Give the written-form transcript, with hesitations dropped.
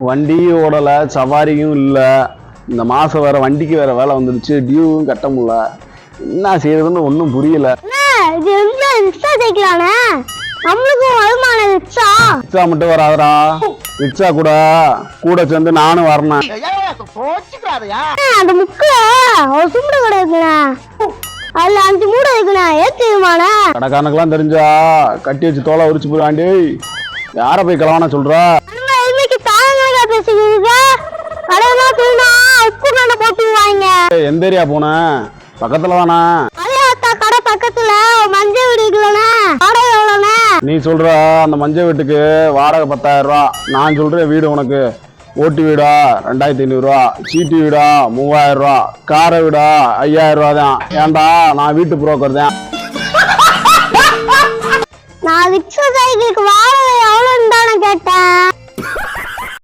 வண்டியும் ஓடலை, சவாரியும் இல்லை. இந்த மாதம் வேற வண்டிக்கு வேற வேலை வந்துடுச்சு, டியூவும் கட்ட முடியல. என்ன செய்யறதுன்னு ஒன்றும் புரியல. ரிக்ஷா மட்டும் வராதரா, ரிக்ஷா கூட கூட சேர்ந்து நானும் வரணும். அந்த முக்குல ஒரு சும்பட கடை இருக்குண்ணே, அதுல 5 மூடை இருக்குண்ணே, ஏத்துமான கடைக்காரனுக்கெல்லாம் தெரிஞ்சா கட்டி வச்சு தோலை உரிச்சு போயிடாண்டி. யார போய் கிளவானா சொல்றா? எந்த ஏரியா போன? பக்கத்துல தானா? கடை பக்கத்துல மஞ்சள் வீடு இருக்குல்லண்ணே, வாடகை எவ்வளோண்ணே? நீ சொல்ற அந்த மஞ்சள் வீட்டுக்கு வாடகை 10,000 ரூபா. நான் சொல்றேன் வீடு உனக்கு ஓட்டு வீடா 2500 ரூபா, சீட்டு வீடா 3000 ரூபா, காரை வீடா 5000 ரூபா தான். ஏன்டா நான் வீட்டு புரோக்கர் தான். நான் ரிக்ஷா சைக்கிளுக்கு வாடகை எவ்வளோன்னு தானே கேட்டேன்.